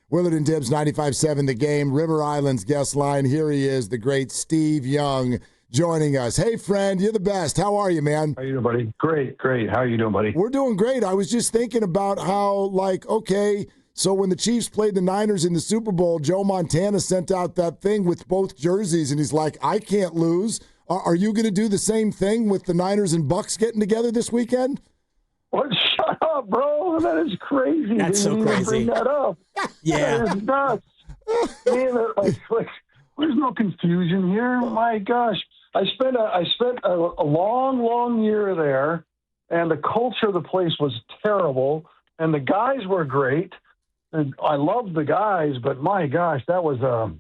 Willard and Dibs, 95.7 The Game, River Island's guest line. Here he is, the great Steve Young, joining us. Hey, friend, you're the best. How are you, man? How you doing, buddy? Great. How are you doing, buddy? We're doing great. I was just thinking about how, so when the Chiefs played the Niners in the Super Bowl, Joe Montana sent out that thing with both jerseys, and he's like, I can't lose. Are you going to do the same thing with the Niners and Bucks getting together this weekend? What? Shut up, bro. That is crazy. That's so crazy. Bring that up. Yeah. That is nuts. Man, there's no confusion here. My gosh. I spent a long year there, and the culture of the place was terrible, and the guys were great, and I loved the guys, but my gosh, that was a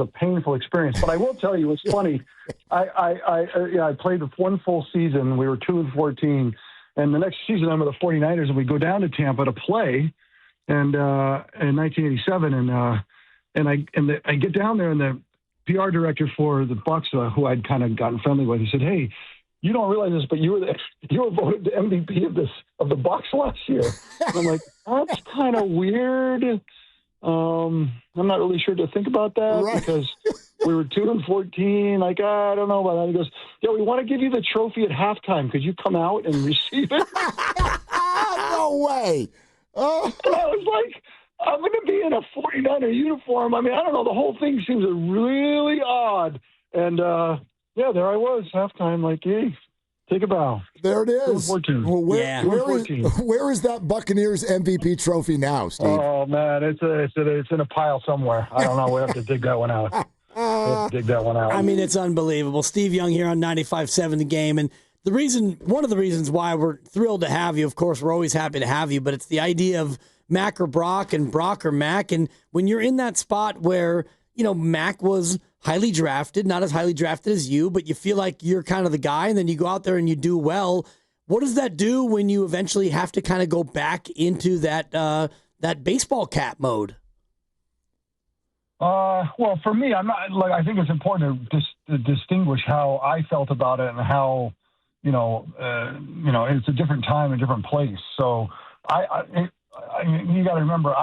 painful experience. But I will tell you, it's funny. I played one full season. We were 2-14. And the next season, I'm with the 49ers, and we go down to Tampa to play, and in 1987, and I get down there, and the PR director for the Bucks, who I'd kind of gotten friendly with, he said, "Hey, you don't realize this, but you were voted the MVP of the Bucks last year." And I'm like, that's kind of weird. I'm not really sure to think about that because we were 2-14. Like, I don't know about that. He goes, "Yeah, we want to give you the trophy at halftime. Could you come out and receive it?" No way. And I was like, I'm going to be in a 49er uniform. I mean, I don't know. The whole thing seems really odd. And, there I was, halftime, like, hey, take a bow. There it is. Well, where is that Buccaneers MVP trophy now, Steve? Oh, man, it's in a pile somewhere. I don't know. We have to dig that one out. I mean, it's unbelievable. Steve Young here on 95.7 The Game. And one of the reasons why we're thrilled to have you, of course, we're always happy to have you, but it's the idea of Mac or Brock and Brock or Mac. And when you're in that spot where, Mac was highly drafted, not as highly drafted as you, but you feel like you're kind of the guy, and then you go out there and you do well. What does that do when you eventually have to kind of go back into that baseball cap mode? Well, for me, I'm not I think it's important to distinguish how I felt about it and how, it's a different time, a different place. So you got to remember,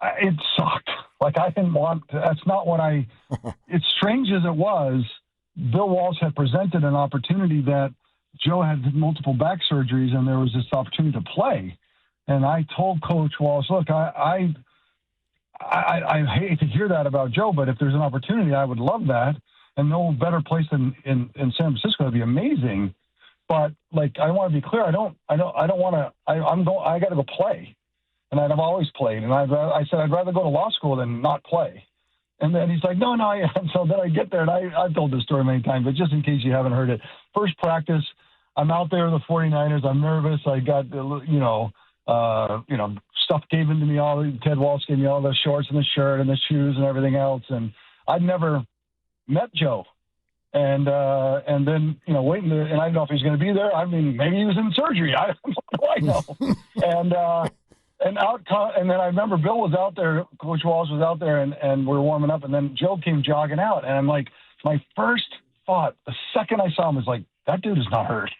it sucked. Like, I didn't want to, that's not what as strange as it was, Bill Walsh had presented an opportunity that Joe had multiple back surgeries and there was this opportunity to play. And I told Coach Walsh, look, I hate to hear that about Joe, but if there's an opportunity, I would love that. And no better place than in San Francisco. It'd be amazing. But I want to be clear. I don't want to. I got to go play, and I've always played. And I said I'd rather go to law school than not play. And then he's like, no. So then I get there, and I've told this story many times, but just in case you haven't heard it, first practice, I'm out there with the 49ers. I'm nervous. I got stuff given to me. Ted Walsh gave me all the shorts and the shirt and the shoes and everything else, and I'd never met Joe. And then, waiting to, and I don't know if he's going to be there. I mean, maybe he was in surgery. I know. And then I remember Bill was out there, Coach Walsh was out there, and we were warming up, and then Joe came jogging out. And I'm like, my first thought, the second I saw him, was like, that dude is not hurt.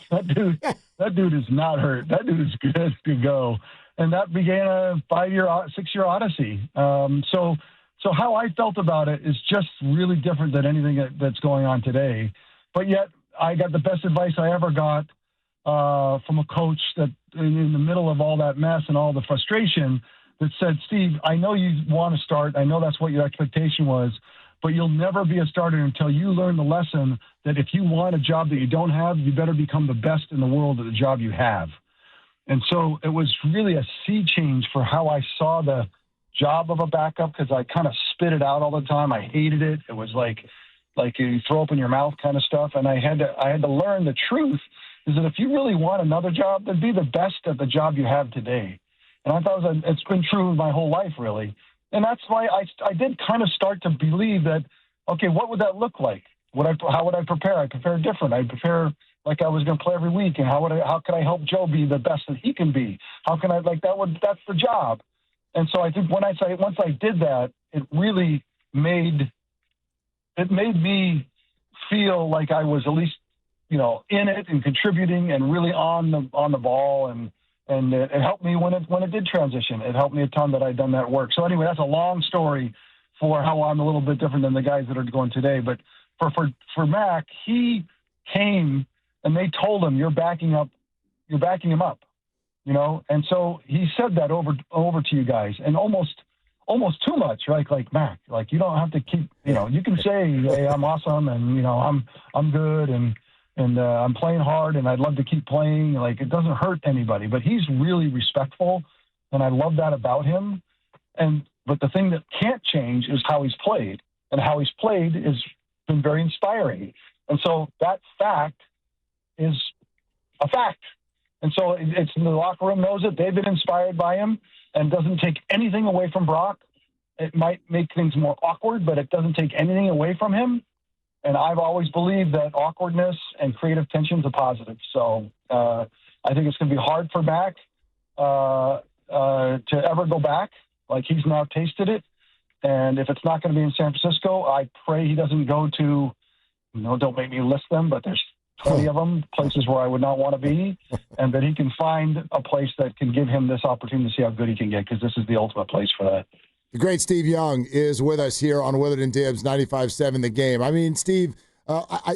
That dude is not hurt. That dude is good to go. And that began a 6-year odyssey. So how I felt about it is just really different than anything that's going on today. But yet I got the best advice I ever got from a coach that in the middle of all that mess and all the frustration that said, Steve, I know you want to start. I know that's what your expectation was, but you'll never be a starter until you learn the lesson that if you want a job that you don't have, you better become the best in the world at the job you have. And so it was really a sea change for how I saw the job of a backup, because I kind of spit it out all the time. I hated it. It was like you throw up in your mouth kind of stuff. And I had to learn the truth is that if you really want another job, then be the best at the job you have today. And I thought it's been true my whole life, really. And that's why I did kind of start to believe that, okay, what would that look like? How would I prepare? I prepare different. I prepare like I was going to play every week. And how could I help Joe be the best that he can be? How can I that's the job. And so I think once I did that, it really made me feel like I was at least, in it and contributing and really on the ball. And And it helped me when it did transition. It helped me a ton that I'd done that work. So anyway, that's a long story for how I'm a little bit different than the guys that are going today. But for Mac, he came and they told him, you're backing him up, you know? And so he said that over to you guys, and almost too much, right? Like Mac, like you don't have to keep, you know, you can say, hey, I'm awesome. And, you know, I'm good. And I'm playing hard and I'd love to keep playing. Like it doesn't hurt anybody, but he's really respectful. And I love that about him. But the thing that can't change is how he's played, and how he's played has been very inspiring. And so that fact is a fact. And so it's the locker room knows it. They've been inspired by him, and doesn't take anything away from Brock. It might make things more awkward, but it doesn't take anything away from him. And I've always believed that awkwardness and creative tension is a positive. So I think it's going to be hard for Mac to ever go back. Like he's now tasted it. And if it's not going to be in San Francisco, I pray he doesn't go to, you know, don't make me list them, but there's 20 of them, places where I would not want to be, and that he can find a place that can give him this opportunity to see how good he can get, because this is the ultimate place for that. The great Steve Young is with us here on Willard and Dibs 95.7 The Game. I mean, Steve,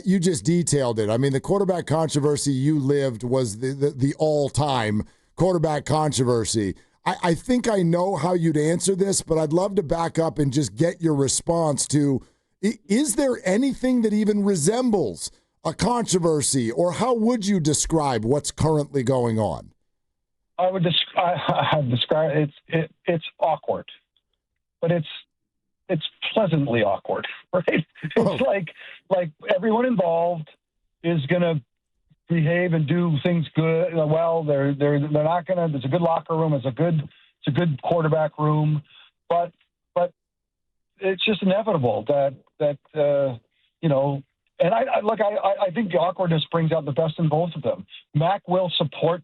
you just detailed it. I mean, the quarterback controversy you lived was the all-time quarterback controversy. I think I know how you'd answer this, but I'd love to back up and just get your response to, is there anything that even resembles a controversy, or how would you describe what's currently going on? I would describe it's awkward. But it's pleasantly awkward, right? It's like everyone involved is going to behave and do things good. Well, they're not going to. There's a good locker room. It's a good quarterback room, but it's just inevitable that you know. And I think the awkwardness brings out the best in both of them. Mac will support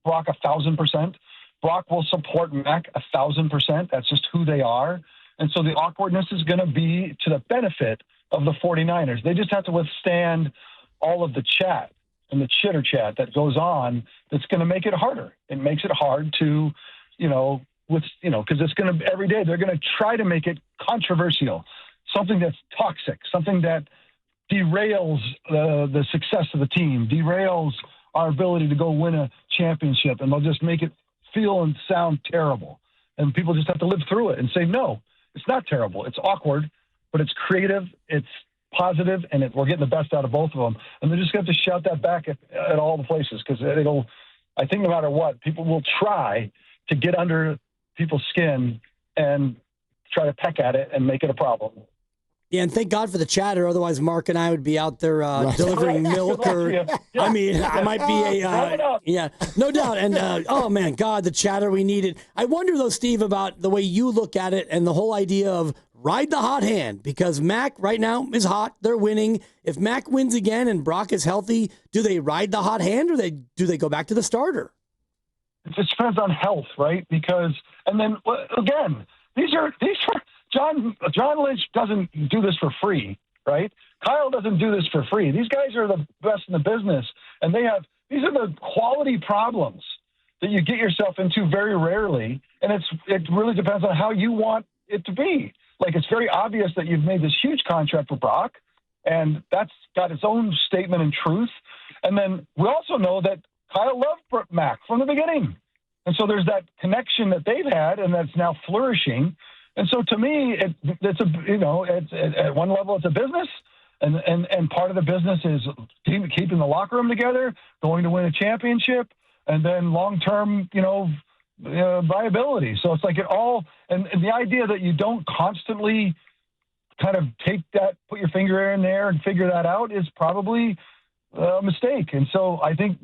Brock 1,000%. Brock will support Mac 1,000%. That's just who they are. And so the awkwardness is going to be to the benefit of the 49ers. They just have to withstand all of the chat and the chitter chat that goes on. That's going to make it harder. It makes it hard to, because it's going to, every day they're going to try to make it controversial, something that's toxic, something that derails the success of the team, derails our ability to go win a championship, and they'll just make it feel and sound terrible. And people just have to live through it and say, no, it's not terrible. It's awkward, but it's creative, it's positive, and we're getting the best out of both of them. And they're just going to have to shout that back at all the places, because I think no matter what, people will try to get under people's skin and try to peck at it and make it a problem. Yeah, and thank God for the chatter. Otherwise, Mark and I would be out there delivering milk, or I mean, I might be no doubt. And oh man, God, the chatter we needed. I wonder though, Steve, about the way you look at it and the whole idea of ride the hot hand, because Mac right now is hot. They're winning. If Mac wins again and Brock is healthy, do they ride the hot hand, or do they go back to the starter? It just depends on health, right? Because, and then again, these are. John Lynch doesn't do this for free, right? Kyle doesn't do this for free. These guys are the best in the business, and these are the quality problems that you get yourself into very rarely, and it really depends on how you want it to be. Like, it's very obvious that you've made this huge contract for Brock, and that's got its own statement and truth. And then we also know that Kyle loved Mac from the beginning, and so there's that connection that they've had, and that's now flourishing. And so to me, it's at one level, it's a business, and part of the business is keeping the locker room together, going to win a championship, and then long-term, viability. So it's like it all, and the idea that you don't constantly kind of take that, put your finger in there and figure that out is probably a mistake. And so I think,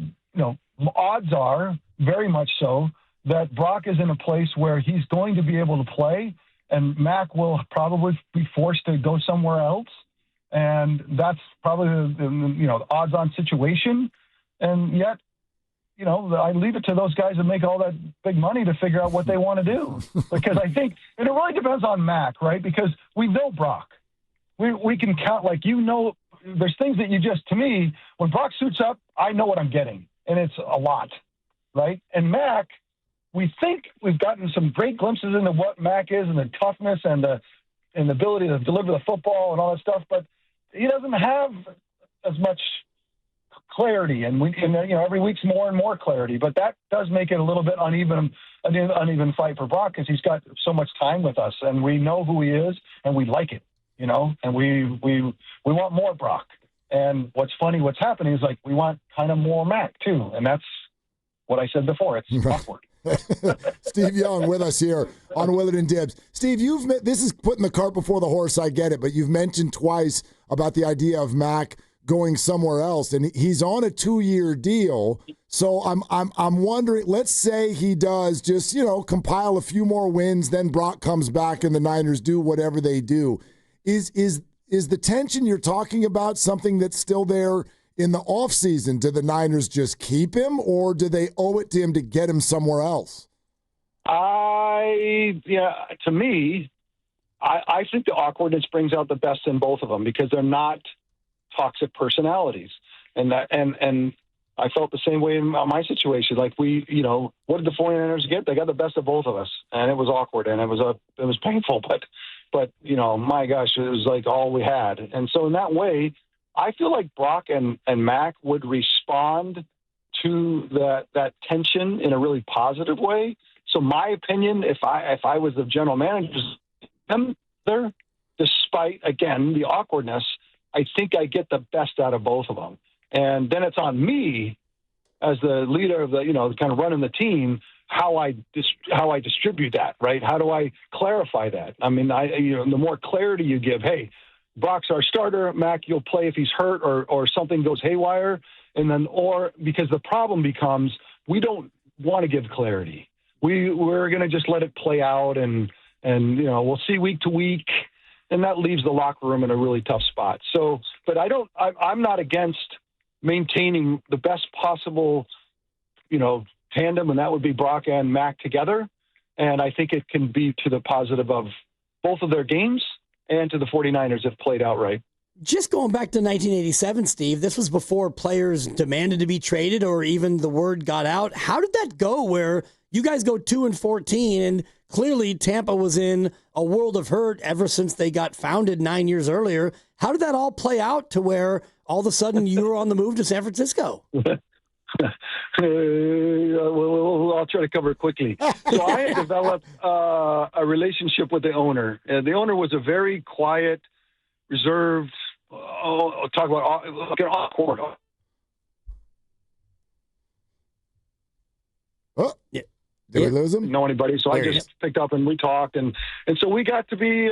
odds are very much so that Brock is in a place where he's going to be able to play, and Mac will probably be forced to go somewhere else. And that's probably the odds-on situation. And yet, I leave it to those guys that make all that big money to figure out what they want to do. Because I think, and it really depends on Mac, right? Because we know Brock. We can count, there's things that to me, when Brock suits up, I know what I'm getting. And it's a lot. right? And Mac, we think we've gotten some great glimpses into what Mac is and the toughness and the ability to deliver the football and all that stuff, but he doesn't have as much clarity, and every week's more and more clarity. But that does make it a little bit uneven fight for Brock because he's got so much time with us, and we know who he is, and we like it, and we want more Brock. And what's happening is like we want kind of more Mac too, and that's what I said before. It's awkward. Steve Young with us here on Willard and Dibs. Steve, this is putting the cart before the horse. I get it, but you've mentioned twice about the idea of Mac going somewhere else, and he's on a 2-year deal. So I'm wondering. Let's say he does just compile a few more wins, then Brock comes back, and the Niners do whatever they do. Is the tension you're talking about something that's still there in the offseason? Do the Niners just keep him, or do they owe it to him to get him somewhere else? To me, I think the awkwardness brings out the best in both of them because they're not toxic personalities. And I felt the same way in my situation. Like what did the 49ers get? They got the best of both of us, and it was awkward and it was painful, but my gosh, it was like all we had. And so in that way, I feel like Brock and Mac would respond to that tension in a really positive way. So my opinion, if I was the general manager, there, despite again the awkwardness, I think I get the best out of both of them. And then it's on me as the leader of the kind of running the team how I distribute that, right? How do I clarify that? I mean, the more clarity you give, hey, Brock's our starter. Mac, you'll play if he's hurt or something goes haywire. Or because the problem becomes we don't want to give clarity. We're going to just let it play out and we'll see week to week. And that leaves the locker room in a really tough spot. So, but I'm not against maintaining the best possible, tandem, and that would be Brock and Mac together. And I think it can be to the positive of both of their games and to the 49ers if played out right. Just going back to 1987, Steve, this was before players demanded to be traded or even the word got out. How did that go where you guys go 2-14 and clearly Tampa was in a world of hurt ever since they got founded 9 years earlier? How did that all play out to where all of a sudden you were on the move to San Francisco? I'll try to cover it quickly. So I had developed a relationship with the owner. The owner was a very quiet, reserved, talk about awkward. Oh, yeah. Did we lose him? Know anybody? So there I just picked up and we talked, and so we got to be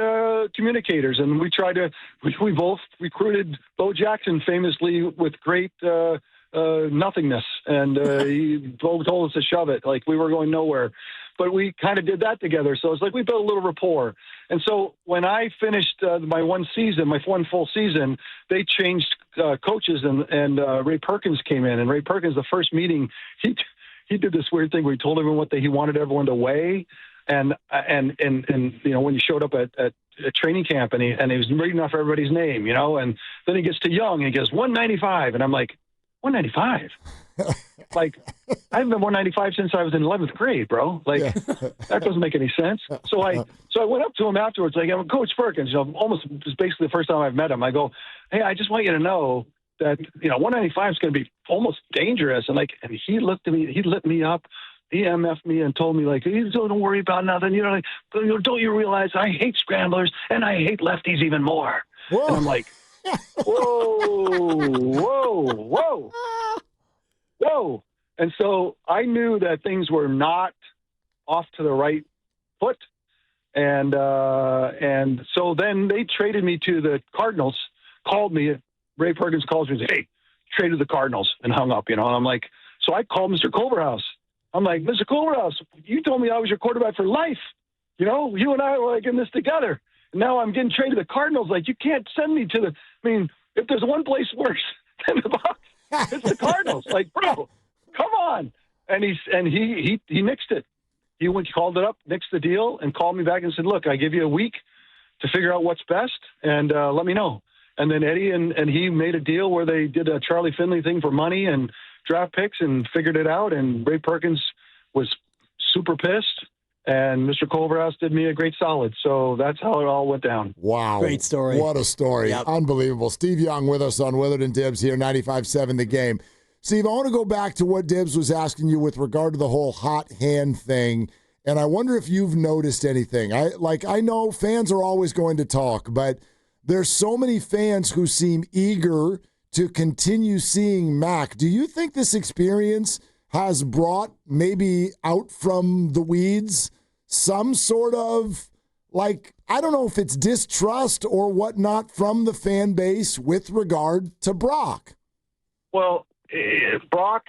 communicators, and we tried to. We both recruited Bo Jackson famously with great nothingness, and he told us to shove it, like we were going nowhere. But we kind of did that together, so it's like we built a little rapport. And so when I finished my one full season, they changed coaches, and Ray Perkins came in, and Ray Perkins, the first meeting, he did this weird thing where he told everyone what he wanted everyone to weigh, and when you showed up at a training camp, and he was reading off everybody's name, and then he gets to Young and he goes 195, and I'm like, 195? Like, I haven't been 195 since I was in 11th grade, bro. Like, that doesn't make any sense. So I went up to him afterwards, like, I'm Coach Perkins, almost was basically the first time I've met him. I go, hey, I just want you to know that 195 is going to be almost dangerous. And he looked at me, he lit me up, he MF'd me and told me, like, don't worry about nothing. Don't you realize I hate scramblers and I hate lefties even more? Whoa. And I'm like, whoa. And so I knew that things were not off to the right foot. And so then they traded me to the Cardinals, called me. Ray Perkins calls me and says, hey, traded the Cardinals, and hung up, and I'm like, so I called Mr. Culverhouse. I'm like, Mr. Culverhouse, you told me I was your quarterback for life. You and I were like in this together. And now I'm getting traded to the Cardinals. Like, you can't send me to if there's one place worse than the Bucs, it's the Cardinals. Like, bro, come on. And he nixed it. He called it up, nixed the deal, and called me back and said, look, I give you a week to figure out what's best, and let me know. And then Eddie and he made a deal where they did a Charlie Finley thing for money and draft picks and figured it out. And Ray Perkins was super pissed. And Mr. Culverhouse did me a great solid. So that's how it all went down. Wow. Great story. What a story. Yep. Unbelievable. Steve Young with us on Willard and Dibs here, 95.7 The Game. Steve, I want to go back to what Dibs was asking you with regard to the whole hot hand thing. And I wonder if you've noticed anything. I know fans are always going to talk, but there's so many fans who seem eager to continue seeing Mac. Do you think this experience has brought maybe out from the weeds some sort of, I don't know if it's distrust or whatnot from the fan base with regard to Brock? Well, Brock,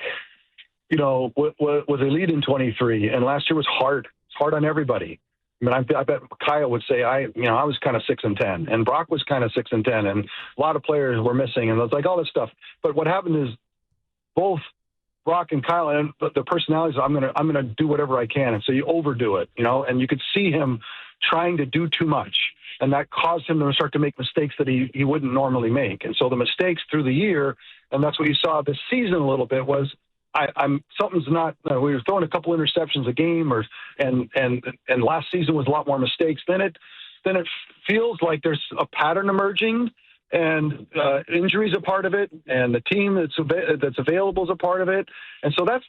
was elite in 23, and last year was hard. It's hard on everybody. I mean, I bet Kyle would say I was kind of 6-10, and Brock was kind of 6-10, and a lot of players were missing, and it was all this stuff. But what happened is both Brock and Kyle and the personalities, I'm gonna do whatever I can, and so you overdo it, and you could see him trying to do too much, and that caused him to start to make mistakes that he wouldn't normally make. And so the mistakes through the year, and that's what you saw this season a little bit, was something's not. We were throwing a couple interceptions a game, and last season was a lot more mistakes. Then it feels like there's a pattern emerging. And injuries are part of it, and the team that's available is a part of it, and so that's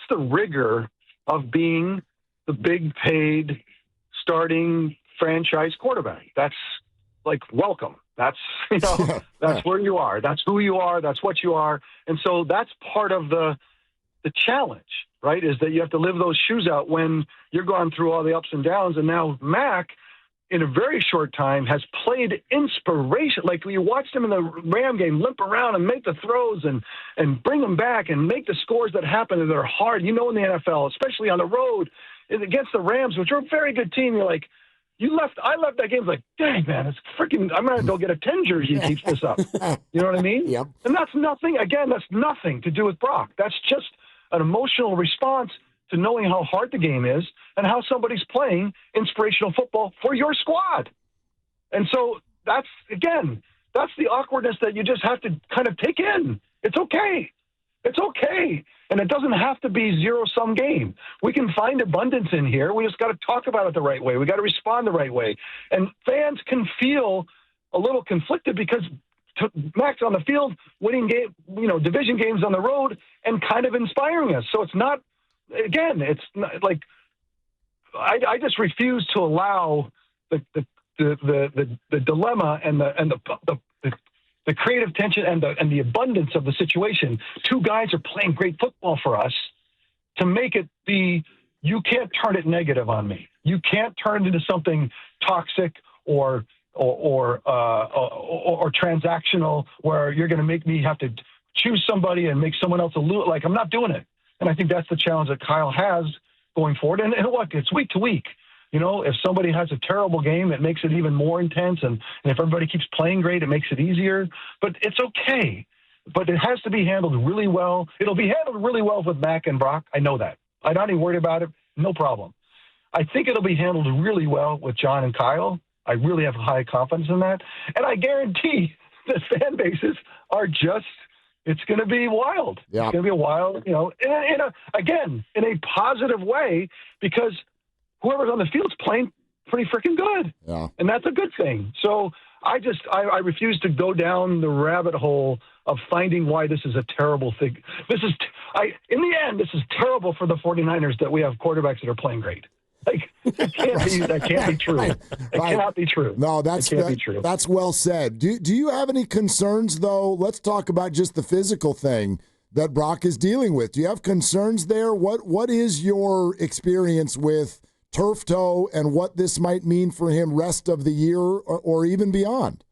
the rigor of being the big paid starting franchise quarterback. That's welcome. That's that's where you are. That's who you are. That's what you are, and so that's part of the challenge, right? Is that you have to live those shoes out when you're going through all the ups and downs, and now Mac, in a very short time, has played inspiration. Like you watched him in the Ram game limp around and make the throws and bring them back and make the scores that happen that are hard. In the NFL, especially on the road against the Rams, which are a very good team. You're like, I left that game like, dang, man, it's freaking, I'm going to go get a 10 jersey and keep this up. You know what I mean? Yep. And that's nothing to do with Brock. That's just an emotional response to knowing how hard the game is and how somebody's playing inspirational football for your squad. And so that's the awkwardness that you just have to kind of take in. It's okay. It's okay. And it doesn't have to be zero-sum game. We can find abundance in here. We just got to talk about it the right way. We got to respond the right way. And fans can feel a little conflicted because Mac's on the field, winning division games on the road and kind of inspiring us. So it's not, again, it's not like I just refuse to allow the dilemma and the creative tension and the abundance of the situation. Two guys are playing great football for us to make it be. You can't turn it negative on me. You can't turn it into something toxic or transactional where you're going to make me have to choose somebody and make someone else a loser. Like, I'm not doing it. And I think that's the challenge that Kyle has going forward. And look, it's week to week. If somebody has a terrible game, it makes it even more intense. And if everybody keeps playing great, it makes it easier. But it's okay. But it has to be handled really well. It'll be handled really well with Mac and Brock. I know that. I'm not even worried about it. No problem. I think it'll be handled really well with John and Kyle. I really have high confidence in that. And I guarantee the fan bases are just, it's going to be wild. Yeah. It's going to be wild, in a positive way, because whoever's on the field's playing pretty freaking good. Yeah. And that's a good thing. So I refuse to go down the rabbit hole of finding why this is a terrible thing. In the end, this is terrible for the 49ers that we have quarterbacks that are playing great. That can't be true. It cannot be true. No, that's well said. Do you have any concerns, though? Let's talk about just the physical thing that Brock is dealing with. Do you have concerns there? What is your experience with turf toe and what this might mean for him rest of the year or even beyond?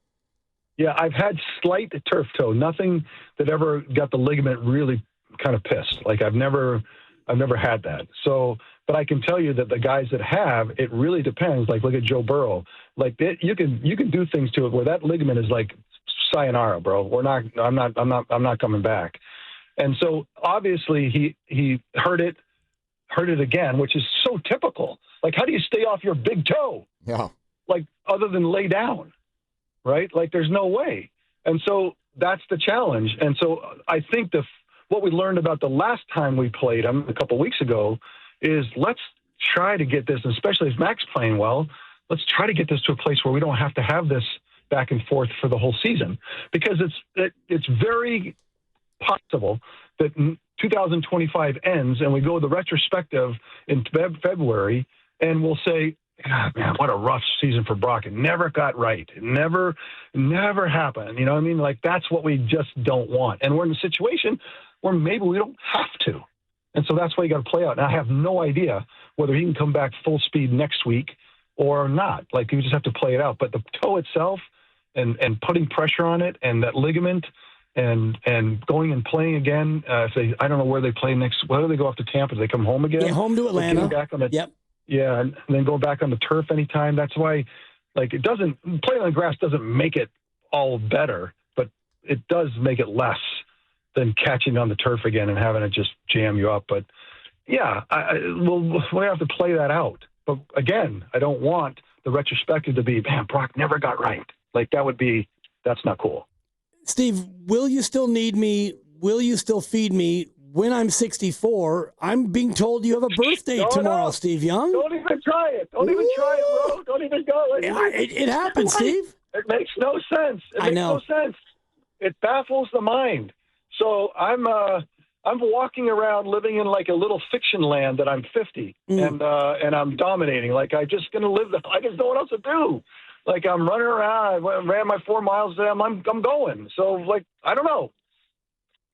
Yeah, I've had slight turf toe. Nothing that ever got the ligament really kind of pissed. Like I've never had that. So, but I can tell you that the guys that have, it really depends. Like look at Joe Burrow. Like you can do things to it where that ligament is like sayonara, bro. I'm not coming back. And so obviously he hurt it again, which is so typical. Like how do you stay off your big toe? Yeah. Like other than lay down, right? Like there's no way. And so that's the challenge. And so I think what we learned about the last time we played him a couple weeks ago is let's try to get this, especially if Mac's playing well, let's try to get this to a place where we don't have to have this back and forth for the whole season, because it's very possible that 2025 ends and we go the retrospective in February and we'll say, God, man, what a rough season for Brock. It never got right. It never happened. You know what I mean? Like, that's what we just don't want. And we're in a situation where maybe we don't have to. And so that's why you got to play out. And I have no idea whether he can come back full speed next week or not. Like, you just have to play it out. But the toe itself and putting pressure on it and that ligament and going and playing again, I don't know where they play next. Whether they go off to Tampa, do they come home again? Yeah, home to Atlanta. Back on the, yep. Yeah, and then go back on the turf anytime. That's why, like, playing on the grass doesn't make it all better, but it does make it less than catching on the turf again and having it just jam you up. But yeah, we'll have to play that out. But again, I don't want the retrospective to be, man, Brock never got right. Like, that's not cool. Steve, will you still need me? Will you still feed me when I'm 64? I'm being told you have a birthday tomorrow, Steve Young. Don't even try it. Don't even try it, bro. Don't even go. It happens, Steve. It makes no sense. I know. Makes no sense. It baffles the mind. So I'm walking around living in like a little fiction land that I'm 50 and I'm dominating. Like, I just gonna live. I just know what else to do. Like, I'm running around. I ran my 4 miles today. I'm going. So, like, I don't know.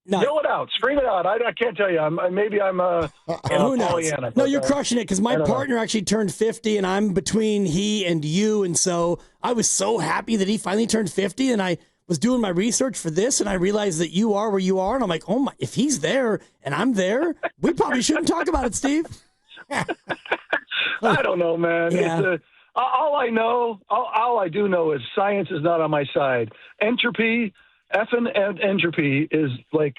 No. Yell it out, scream it out. I can't tell you. Maybe I'm who knows? Pollyanna. No, you're crushing it, because my partner actually turned 50, and I'm between he and you, and so I was so happy that he finally turned 50, and I was doing my research for this, and I realized that you are where you are, and I'm like, oh my! If he's there and I'm there, we probably shouldn't talk about it, Steve. I don't know, man. Yeah. All I do know is science is not on my side. Entropy. Effing entropy is like,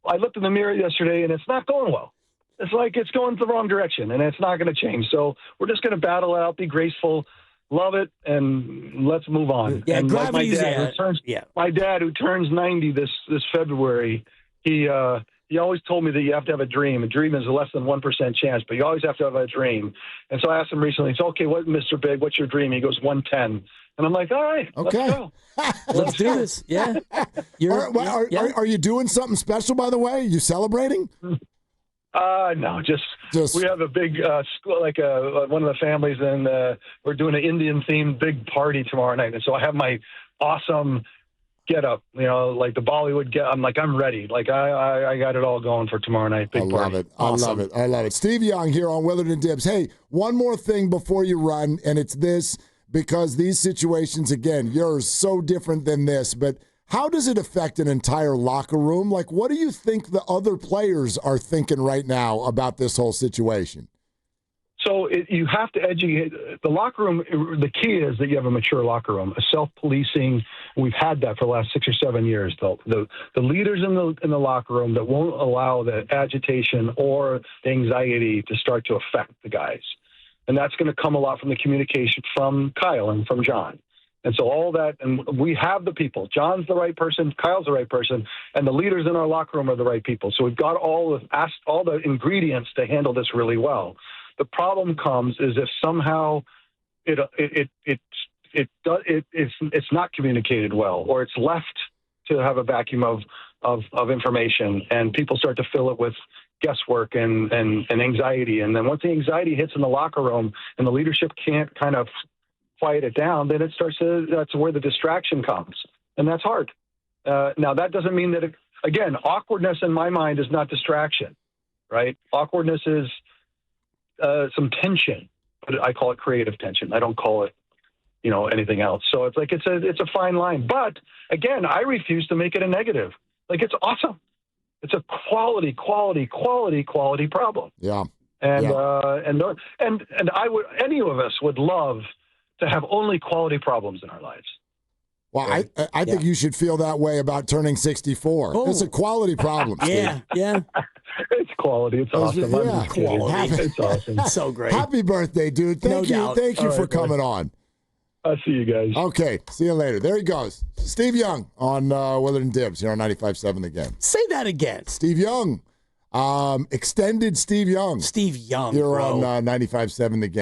I looked in the mirror yesterday and it's not going well. It's like it's going the wrong direction and it's not going to change. So we're just going to battle it out, be graceful, love it, and let's move on. Yeah, and like my dad who turns 90 this February, he always told me that you have to have a dream. A dream is a less than 1% chance, but you always have to have a dream. And so I asked him recently, it's okay, what, Mr. Big, what's your dream? He goes, 110. And I'm like, all right, okay. Let's go. Let's do this. Yeah. Are you doing something special, by the way? You celebrating? No, just we have a big school, like one of the families, and we're doing an Indian themed big party tomorrow night. And so I have my awesome get up, like the Bollywood get. I'm like, I'm ready. Like I got it all going for tomorrow night. Big party. Awesome. I love it. Steve Young here on Willard Dibs. Hey, one more thing before you run, and it's this, because these situations, again, you're so different than this, but how does it affect an entire locker room? Like, what do you think the other players are thinking right now about this whole situation? So you have to educate the locker room. The key is that you have a mature locker room, a self-policing. We've had that for the last 6 or 7 years. The leaders in the locker room that won't allow the agitation or the anxiety to start to affect the guys. And that's going to come a lot from the communication from Kyle and from John. And so all that, and we have the people. John's the right person, Kyle's the right person, and the leaders in our locker room are the right people. So we've got all the ingredients to handle this really well. The problem comes is if somehow it's not communicated well, or it's left to have a vacuum of information, and people start to fill it with guesswork and anxiety. And then once the anxiety hits in the locker room and the leadership can't kind of quiet it down, then that's where the distraction comes. And that's hard. Now, that doesn't mean that, again, awkwardness in my mind is not distraction, right? Awkwardness is some tension, but I call it creative tension. I don't call it, anything else. So it's like, it's a fine line. But again, I refuse to make it a negative. Like, it's awesome. It's a quality problem. Yeah. And I would, any of us would love to have only quality problems in our lives. Well, right? I think you should feel that way about turning 64. Oh. It's a quality problem, Steve. Yeah. It's quality. It's awesome. Yeah. It's awesome. So great. Happy birthday, dude. Thank you. Doubt. Thank you for coming on. I'll see you guys. Okay, see you later. There he goes. Steve Young on Willard and Dibs here on 95.7 The Game. Say that again. Steve Young. Extended Steve Young. Steve Young, here bro. on 95.7 The Game.